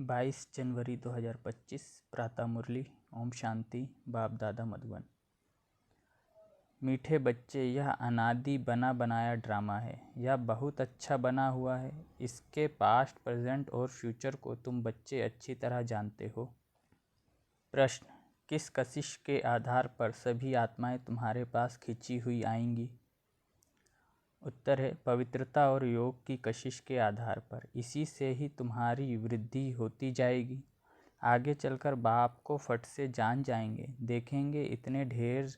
22 जनवरी 2025 प्रातः मुरली। ओम शांति। बाप दादा मधुबन। मीठे बच्चे, यह अनादि बना बनाया ड्रामा है। यह बहुत अच्छा बना हुआ है। इसके पास्ट, प्रेजेंट और फ्यूचर को तुम बच्चे अच्छी तरह जानते हो। प्रश्न: किस कशिश के आधार पर सभी आत्माएं तुम्हारे पास खिंची हुई आएंगी? उत्तर है पवित्रता और योग की कशिश के आधार पर। इसी से ही तुम्हारी वृद्धि होती जाएगी। आगे चलकर बाप को फट से जान जाएंगे, देखेंगे इतने ढेर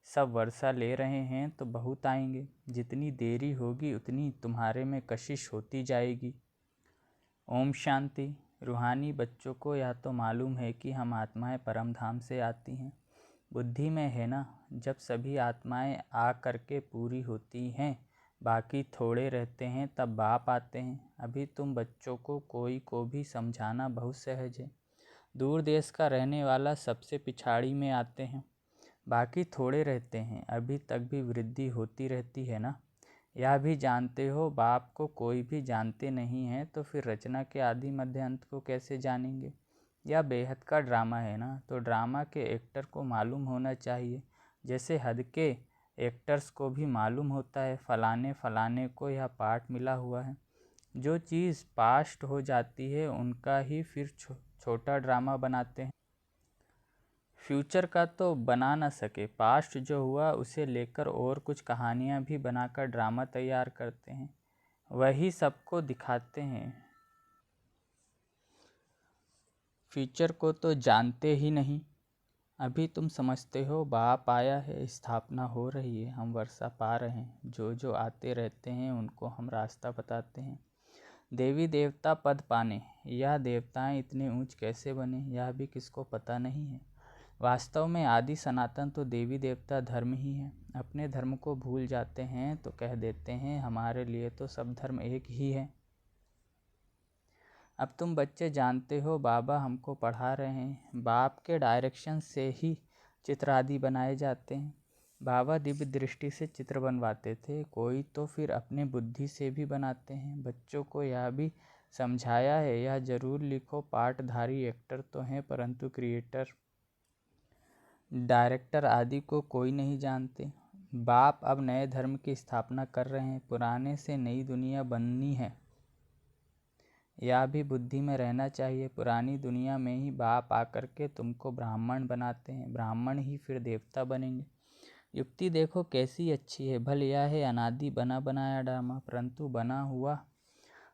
सब वर्षा ले रहे हैं तो बहुत आएंगे। जितनी देरी होगी उतनी तुम्हारे में कशिश होती जाएगी। ओम शांति। रूहानी बच्चों को यह तो मालूम है कि हम आत्माएं परम धाम से आती हैं। बुद्धि में है ना, जब सभी आत्माएं आ करके पूरी होती हैं, बाकी थोड़े रहते हैं, तब बाप आते हैं। अभी तुम बच्चों को कोई को भी समझाना बहुत सहज है। दूर देश का रहने वाला सबसे पिछाड़ी में आते हैं, बाकी थोड़े रहते हैं। अभी तक भी वृद्धि होती रहती है ना। यह भी जानते हो बाप को कोई भी जानते नहीं है, तो फिर रचना के आदि मध्य अंत को कैसे जानेंगे? यह बेहद का ड्रामा है ना, तो ड्रामा के एक्टर को मालूम होना चाहिए, जैसे हद के एक्टर्स को भी मालूम होता है फलाने फलाने को यह पार्ट मिला हुआ है। जो चीज़ पास्ट हो जाती है उनका ही फिर छोटा ड्रामा बनाते हैं। फ्यूचर का तो बना न सके, पास्ट जो हुआ उसे लेकर और कुछ कहानियाँ भी बनाकर ड्रामा तैयार करते हैं, वही सबको दिखाते हैं। फ्यूचर को तो जानते ही नहीं। अभी तुम समझते हो बाप आया है, स्थापना हो रही है, हम वर्षा पा रहे हैं। जो जो आते रहते हैं उनको हम रास्ता बताते हैं। देवी देवता पद पाने, यह देवताएं इतने ऊंच कैसे बने, यह भी किसको पता नहीं है। वास्तव में आदि सनातन तो देवी देवता धर्म ही है। अपने धर्म को भूल जाते हैं तो कह देते हैं हमारे लिए तो सब धर्म एक ही है। अब तुम बच्चे जानते हो बाबा हमको पढ़ा रहे हैं। बाप के डायरेक्शन से ही चित्र आदि बनाए जाते हैं। बाबा दिव्य दृष्टि से चित्र बनवाते थे, कोई तो फिर अपने बुद्धि से भी बनाते हैं। बच्चों को यह भी समझाया है, यह जरूर लिखो पाठधारी एक्टर तो हैं, परंतु क्रिएटर, डायरेक्टर आदि को कोई नहीं जानते। बाप अब नए धर्म की स्थापना कर रहे हैं, पुराने से नई दुनिया बननी है। यह भी बुद्धि में रहना चाहिए। पुरानी दुनिया में ही बाप आकर के तुमको ब्राह्मण बनाते हैं, ब्राह्मण ही फिर देवता बनेंगे। युक्ति देखो कैसी अच्छी है। भले यह है अनादि बना बनाया ड्रामा,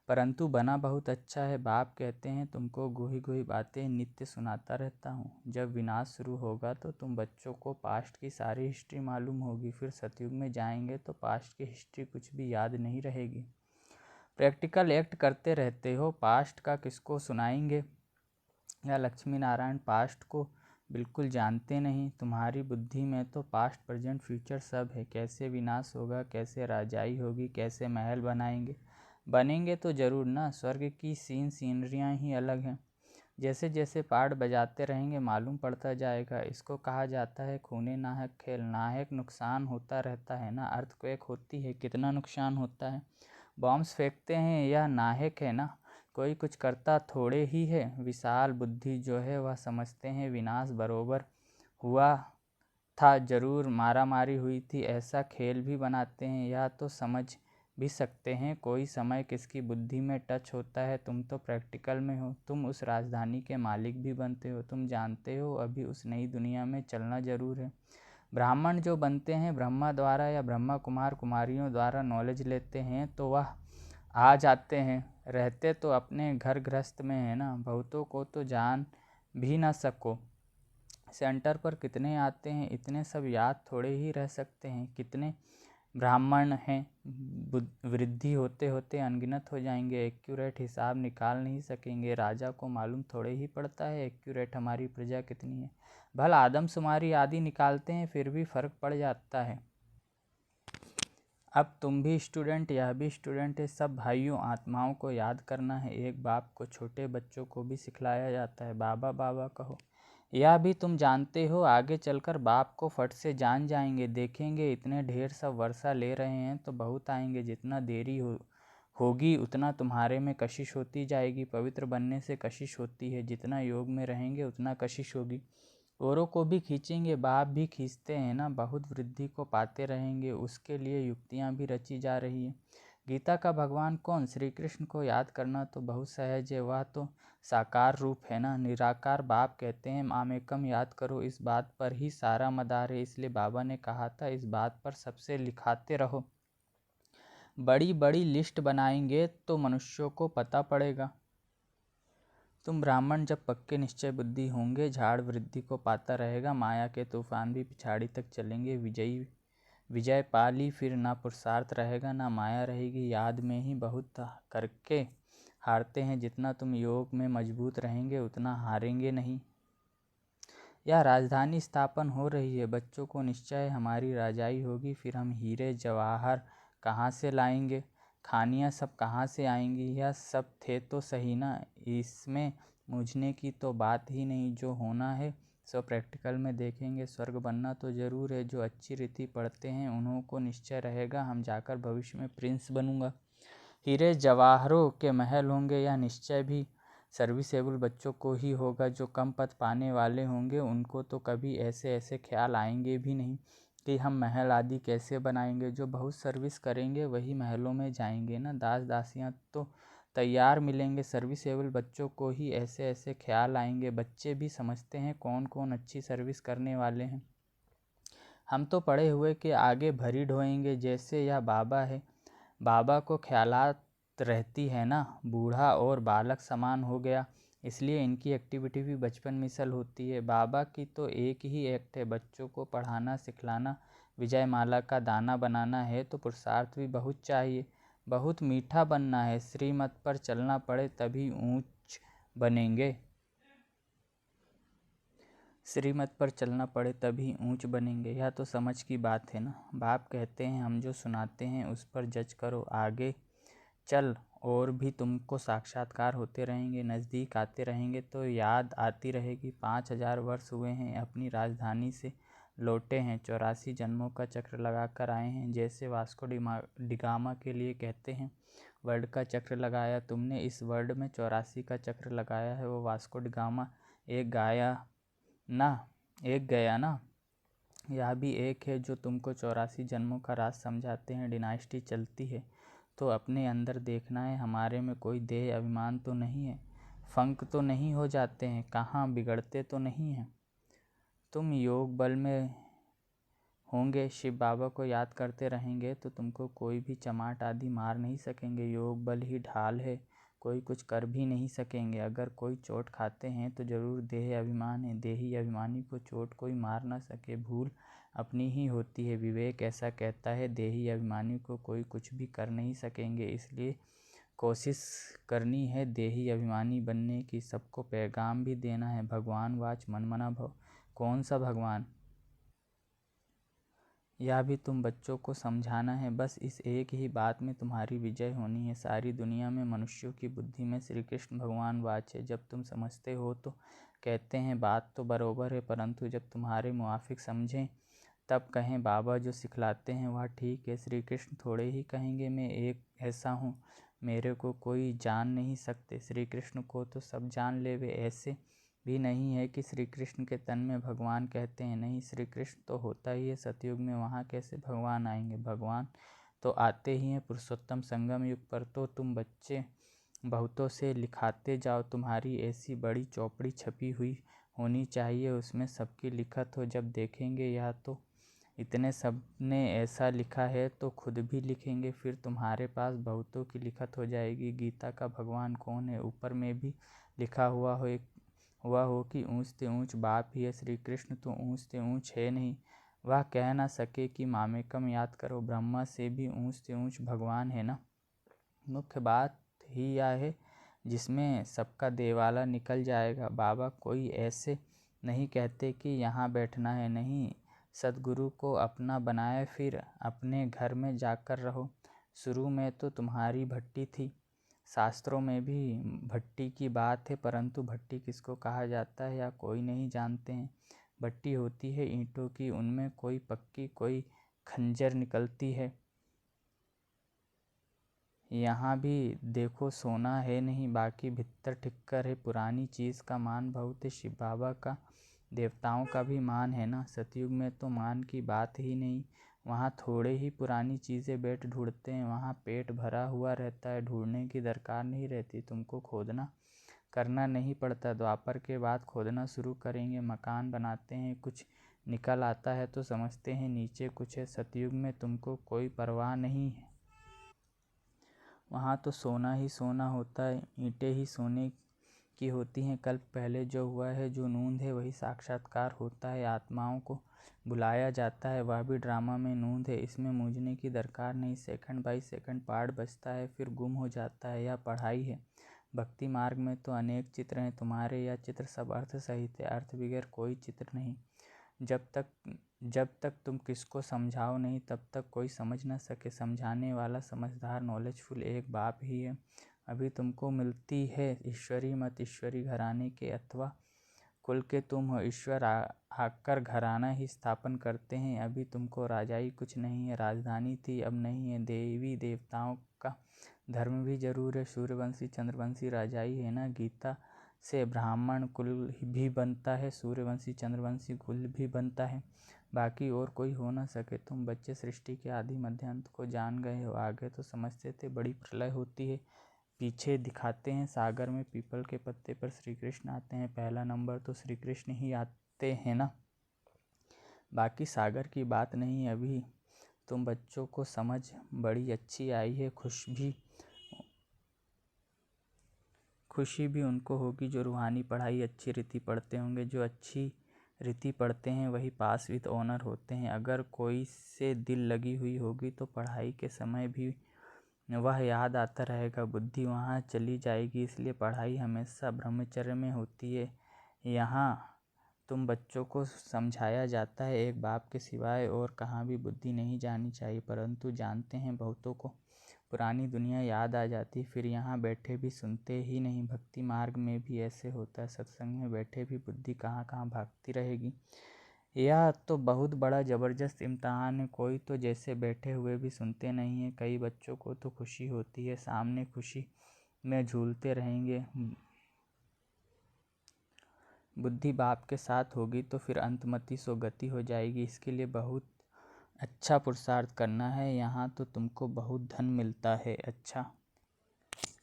परंतु बना बहुत अच्छा है। बाप कहते हैं तुमको गोही गोही बातें नित्य सुनाता रहता हूँ। जब विनाश शुरू होगा तो तुम बच्चों को पास्ट की सारी हिस्ट्री मालूम होगी। फिर सतयुग में जाएंगे तो पास्ट की हिस्ट्री कुछ भी याद नहीं रहेगी। प्रैक्टिकल एक्ट करते रहते हो, पास्ट का किसको सुनाएंगे? या लक्ष्मी नारायण पास्ट को बिल्कुल जानते नहीं। तुम्हारी बुद्धि में तो पास्ट प्रेजेंट फ्यूचर सब है। कैसे विनाश होगा, कैसे राजाई होगी, कैसे महल बनेंगे तो जरूर ना। स्वर्ग की सीनरियाँ ही अलग हैं। जैसे जैसे पाठ बजाते रहेंगे मालूम पड़ता जाएगा। इसको कहा जाता है खूने नाहक खेल। नाहक नुकसान होता रहता है ना। अर्थक्वेक होती है, कितना नुकसान होता है। बॉम्ब्स फेंकते हैं, यह नाहक है ना। कोई कुछ करता थोड़े ही है। विशाल बुद्धि जो है वह समझते हैं विनाश बरोबर हुआ था, जरूर मारा मारी हुई थी, ऐसा खेल भी बनाते हैं। यह तो समझ भी सकते हैं कोई समय किसकी बुद्धि में टच होता है। तुम तो प्रैक्टिकल में हो, तुम उस राजधानी के मालिक भी बनते हो। तुम जानते हो अभी उस नई दुनिया में चलना जरूर है। ब्राह्मण जो बनते हैं ब्रह्मा द्वारा या ब्रह्मा कुमार कुमारियों द्वारा नॉलेज लेते हैं तो वह आ जाते हैं। रहते तो अपने घर गृहस्थ में है ना। बहुतों को तो जान भी ना सको। सेंटर पर कितने आते हैं, इतने सब याद थोड़े ही रह सकते हैं। कितने ब्राह्मण हैं, वृद्धि होते होते अनगिनत हो जाएंगे। एक्यूरेट हिसाब निकाल नहीं सकेंगे। राजा को मालूम थोड़े ही पड़ता है एक्यूरेट हमारी प्रजा कितनी है। भला आदमशुमारी आदि निकालते हैं फिर भी फर्क पड़ जाता है। अब तुम भी स्टूडेंट, यह भी स्टूडेंट है। सब भाइयों आत्माओं को याद करना है। एक बाप को छोटे बच्चों को भी सिखलाया जाता है, बाबा बाबा कहो। यह भी तुम जानते हो आगे चलकर बाप को फट से जान जाएंगे, देखेंगे इतने ढेर सब वर्षा ले रहे हैं तो बहुत आएंगे। जितना देरी होगी उतना तुम्हारे में कशिश होती जाएगी। पवित्र बनने से कशिश होती है, जितना योग में रहेंगे उतना कशिश होगी। औरों को भी खींचेंगे, बाप भी खींचते हैं ना। बहुत वृद्धि को पाते रहेंगे, उसके लिए युक्तियाँ भी रची जा रही है। गीता का भगवान कौन? श्री कृष्ण को याद करना तो बहुत सहज है, वह तो साकार रूप है ना। निराकार बाप कहते हैं मामेकम याद करो, इस बात पर ही सारा मदार है। इसलिए बाबा ने कहा था इस बात पर सबसे लिखाते रहो। बड़ी बड़ी लिस्ट बनाएंगे तो मनुष्यों को पता पड़ेगा। तुम ब्राह्मण जब पक्के निश्चय बुद्धि होंगे, झाड़ वृद्धि को पाता रहेगा। माया के तूफान भी पिछाड़ी तक चलेंगे। विजय पाली, फिर ना पुरुषार्थ रहेगा ना माया रहेगी। याद में ही बहुत करके हारते हैं। जितना तुम योग में मजबूत रहेंगे उतना हारेंगे नहीं। यह राजधानी स्थापन हो रही है, बच्चों को निश्चय हमारी राजाई होगी। फिर हम हीरे जवाहर कहाँ से लाएंगे, खानियाँ सब कहाँ से आएंगी। यह सब थे तो सही ना, इसमें मूझने की तो बात ही नहीं। जो होना है सो प्रैक्टिकल में देखेंगे। स्वर्ग बनना तो ज़रूर है, जो अच्छी रीति पढ़ते हैं उन्हों को निश्चय रहेगा हम जाकर भविष्य में प्रिंस बनूंगा। हीरे जवाहरों के महल होंगे, यह निश्चय भी सर्विसेबल बच्चों को ही होगा। जो कम पद पाने वाले होंगे उनको तो कभी ऐसे ऐसे ख्याल आएंगे भी नहीं कि हम महल आदि कैसे बनाएंगे। जो बहुत सर्विस करेंगे वही महलों में जाएंगे ना। दास दासियाँ तो तैयार मिलेंगे, सर्विसेबल बच्चों को ही ऐसे ऐसे ख्याल आएंगे। बच्चे भी समझते हैं कौन कौन अच्छी सर्विस करने वाले हैं। हम तो पढ़े हुए के आगे भरी ढोएंगे। जैसे यह बाबा है, बाबा को ख्यालात रहती है ना, बूढ़ा और बालक समान हो गया, इसलिए इनकी एक्टिविटी भी बचपन मिसल होती है। बाबा की तो एक ही एक्ट है, बच्चों को पढ़ाना सिखलाना। विजय माला का दाना बनाना है तो पुरुषार्थ भी बहुत चाहिए, बहुत मीठा बनना है। श्रीमत पर चलना पड़े तभी ऊंच बनेंगे। श्रीमत पर चलना पड़े तभी ऊंच बनेंगे, यह तो समझ की बात है ना। बाप कहते हैं हम जो सुनाते हैं उस पर जज करो, आगे चल और भी तुमको साक्षात्कार होते रहेंगे, नज़दीक आते रहेंगे तो याद आती रहेगी। 5000 वर्ष हुए हैं अपनी राजधानी से लौटे हैं, 84 जन्मों का चक्र लगा कर आए हैं। जैसे वास्को डिगामा के लिए कहते हैं वर्ल्ड का चक्र लगाया तुमने, इस वर्ल्ड में 84 का चक्र लगाया है। वो वास्को डिगामा एक गया ना, यह भी एक है जो तुमको 84 जन्मों का राज समझाते हैं। डिनाइस्टी चलती है तो अपने अंदर देखना है, हमारे में कोई देह अभिमान तो नहीं है, फंक तो नहीं हो जाते हैं, कहाँ बिगड़ते तो नहीं हैं। तुम योग बल में होंगे, शिव बाबा को याद करते रहेंगे तो तुमको कोई भी चमाट आदि मार नहीं सकेंगे। योग बल ही ढाल है, कोई कुछ कर भी नहीं सकेंगे। अगर कोई चोट खाते हैं तो ज़रूर देह अभिमान है, देही अभिमानी को चोट कोई मार ना सके, भूल अपनी ही होती है। विवेक ऐसा कहता है देही अभिमानी को कोई कुछ भी कर नहीं सकेंगे। इसलिए कोशिश करनी है देही अभिमानी बनने की। सबको पैगाम भी देना है, भगवान वाच मन मना भव। कौन सा भगवान, यह भी तुम बच्चों को समझाना है। बस इस एक ही बात में तुम्हारी विजय होनी है। सारी दुनिया में मनुष्यों की बुद्धि में श्री कृष्ण भगवान वाच है। जब तुम समझते हो तो कहते हैं बात तो बरोबर है, परंतु जब तुम्हारे मुआफिक समझें तब कहें बाबा जो सिखलाते हैं वह ठीक है। श्री कृष्ण थोड़े ही कहेंगे मैं एक ऐसा हूँ, मेरे को कोई जान नहीं सकते। श्री कृष्ण को तो सब जान ले वे। ऐसे भी नहीं है कि श्री कृष्ण के तन में भगवान कहते हैं, नहीं, श्री कृष्ण तो होता ही है सतयुग में, वहाँ कैसे भगवान आएंगे। भगवान तो आते ही हैं पुरुषोत्तम संगम युग पर। तो तुम बच्चे बहुतों से लिखाते जाओ, तुम्हारी ऐसी बड़ी चौपड़ी छपी हुई होनी चाहिए, उसमें सबकी लिखत हो। जब देखेंगे यह तो इतने सब ने ऐसा लिखा है तो खुद भी लिखेंगे, फिर तुम्हारे पास बहुतों की लिखत हो जाएगी। गीता का भगवान कौन है, ऊपर में भी लिखा हुआ हो कि ऊंच से ऊंच बाप ही है। श्री कृष्ण तो ऊंच से ऊंच है नहीं, वह कह ना सके कि मामेकम याद करो, ब्रह्मा से भी ऊंच से ऊंच भगवान है ना। मुख्य बात ही यह है जिसमें सबका देवाला निकल जाएगा। बाबा कोई ऐसे नहीं कहते कि यहाँ बैठना है, नहीं, सदगुरु को अपना बनाए फिर अपने घर में जाकर रहो। शुरू में तो तुम्हारी भट्टी थी, शास्त्रों में भी भट्टी की बात है, परंतु भट्टी किसको कहा जाता है या कोई नहीं जानते हैं। भट्टी होती है ईंटों की, उनमें कोई पक्की कोई खंजर निकलती है। यहाँ भी देखो सोना है नहीं, बाकी भीतर ठिक्कर है। पुरानी चीज़ का मान बहुत है, शिव बाबा का देवताओं का भी मान है ना। सतयुग में तो मान की बात ही नहीं, वहाँ थोड़े ही पुरानी चीज़ें बैठ ढूंढते हैं, वहाँ पेट भरा हुआ रहता है, ढूंढने की दरकार नहीं रहती, तुमको खोदना करना नहीं पड़ता। द्वापर के बाद खोदना शुरू करेंगे, मकान बनाते हैं, कुछ निकल आता है तो समझते हैं नीचे कुछ है। सतयुग में तुमको कोई परवाह नहीं है, वहाँ तो सोना ही सोना होता है, ईंटें ही सोने की होती हैं। कल्प पहले जो हुआ है, जो नूंद है वही साक्षात्कार होता है। आत्माओं को बुलाया जाता है, वह भी ड्रामा में नूंद है, इसमें मूंझने की दरकार नहीं। सेकंड बाई सेकंड पार्ट बचता है, फिर गुम हो जाता है। यह पढ़ाई है। भक्ति मार्ग में तो अनेक चित्र हैं, तुम्हारे यह चित्र सब अर्थ सहित है, अर्थ बगैर कोई चित्र नहीं। जब तक तुम किसको समझाओ नहीं, तब तक कोई समझ न सके। समझाने वाला समझदार नॉलेजफुल एक बाप ही है। अभी तुमको मिलती है ईश्वरी मत, ईश्वरी घराने के अथवा कुल के तुम हो। ईश्वर आकर घराना ही स्थापन करते हैं। अभी तुमको राजाई कुछ नहीं है, राजधानी थी अब नहीं है। देवी देवताओं का धर्म भी जरूर है, सूर्यवंशी चंद्रवंशी राजाई है ना। गीता से ब्राह्मण कुल भी बनता है, सूर्यवंशी चंद्रवंशी कुल भी बनता है, बाकी और कोई हो ना सके। तुम बच्चे सृष्टि के आदि मध्य अंत को जान गए हो, आगे तो समझते थे बड़ी प्रलय होती है, पीछे दिखाते हैं सागर में पीपल के पत्ते पर श्री कृष्ण आते हैं। पहला नंबर तो श्री कृष्ण ही आते हैं ना, बाकी सागर की बात नहीं। अभी तुम बच्चों को समझ बड़ी अच्छी आई है, खुशी भी उनको होगी जो रूहानी पढ़ाई अच्छी रीति पढ़ते होंगे। जो अच्छी रीति पढ़ते हैं वही पास विद ऑनर होते हैं। अगर कोई से दिल लगी हुई होगी तो पढ़ाई के समय भी वह याद आता रहेगा, बुद्धि वहाँ चली जाएगी। इसलिए पढ़ाई हमेशा ब्रह्मचर्य में होती है। यहाँ तुम बच्चों को समझाया जाता है, एक बाप के सिवाय और कहाँ भी बुद्धि नहीं जानी चाहिए, परंतु जानते हैं बहुतों को पुरानी दुनिया याद आ जाती, फिर यहाँ बैठे भी सुनते ही नहीं। भक्ति मार्ग में भी ऐसे होता है, सत्संग में बैठे भी बुद्धि कहाँ कहाँ भागती रहेगी। यह तो बहुत बड़ा ज़बरदस्त इम्तहान है, कोई तो जैसे बैठे हुए भी सुनते नहीं है। कई बच्चों को तो खुशी होती है, सामने खुशी में झूलते रहेंगे। बुद्धि बाप के साथ होगी तो फिर अंतमति सो गति हो जाएगी। इसके लिए बहुत अच्छा पुरुषार्थ करना है, यहाँ तो तुमको बहुत धन मिलता है। अच्छा,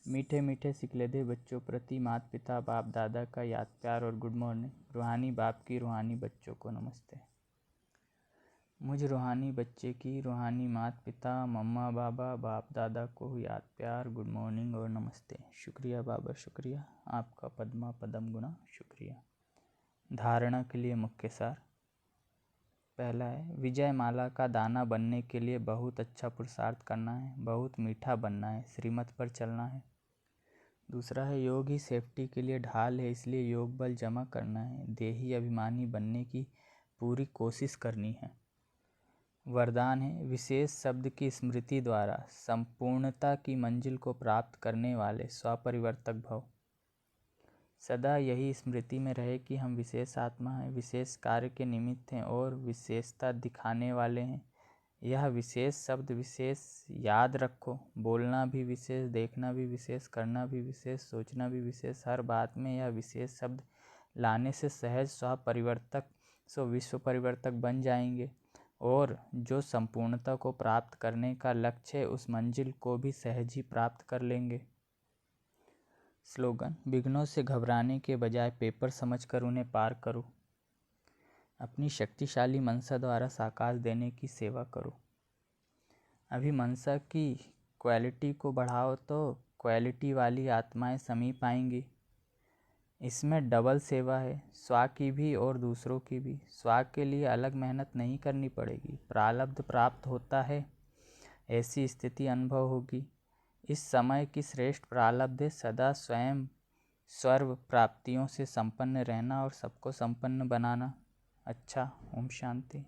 मीठे मीठे सिकलधे बच्चों प्रति माता पिता बाप दादा का याद प्यार और गुड मॉर्निंग। रूहानी बाप की रूहानी बच्चों को नमस्ते। मुझ रूहानी बच्चे की रूहानी माता पिता मम्मा बाबा बाप दादा को याद प्यार गुड मॉर्निंग और नमस्ते। शुक्रिया बाबा, शुक्रिया आपका पद्मा पदम गुना शुक्रिया। धारणा के लिए मुख्य सार। पहला है, विजय माला का दाना बनने के लिए बहुत अच्छा पुरुषार्थ करना है, बहुत मीठा बनना है, श्रीमत पर चलना है। दूसरा है, योग ही सेफ्टी के लिए ढाल है, इसलिए योग बल जमा करना है, देही अभिमानी बनने की पूरी कोशिश करनी है। वरदान है, विशेष शब्द की स्मृति द्वारा संपूर्णता की मंजिल को प्राप्त करने वाले स्वपरिवर्तक भव। सदा यही स्मृति में रहे कि हम विशेष आत्मा हैं, विशेष कार्य के निमित्त हैं और विशेषता दिखाने वाले हैं। यह विशेष शब्द विशेष याद रखो, बोलना भी विशेष, देखना भी विशेष, करना भी विशेष, सोचना भी विशेष, हर बात में यह विशेष शब्द लाने से सहज स्वपरिवर्तक विश्व परिवर्तक बन जाएंगे और जो संपूर्णता को प्राप्त करने का लक्ष्य है उस मंजिल को भी सहज ही प्राप्त कर लेंगे। स्लोगन, विघ्नों से घबराने के बजाय पेपर समझकर उन्हें पार करो। अपनी शक्तिशाली मनसा द्वारा साकार देने की सेवा करो। अभी मनसा की क्वालिटी को बढ़ाओ तो क्वालिटी वाली आत्माएं समीप आएंगी। इसमें डबल सेवा है, स्व की भी और दूसरों की भी। स्व के लिए अलग मेहनत नहीं करनी पड़ेगी, प्रारब्ध प्राप्त होता है, ऐसी स्थिति अनुभव होगी। इस समय की श्रेष्ठ प्रारब्ध है सदा स्वयं सर्व प्राप्तियों से संपन्न रहना और सबको संपन्न बनाना। अच्छा, ओम शांति।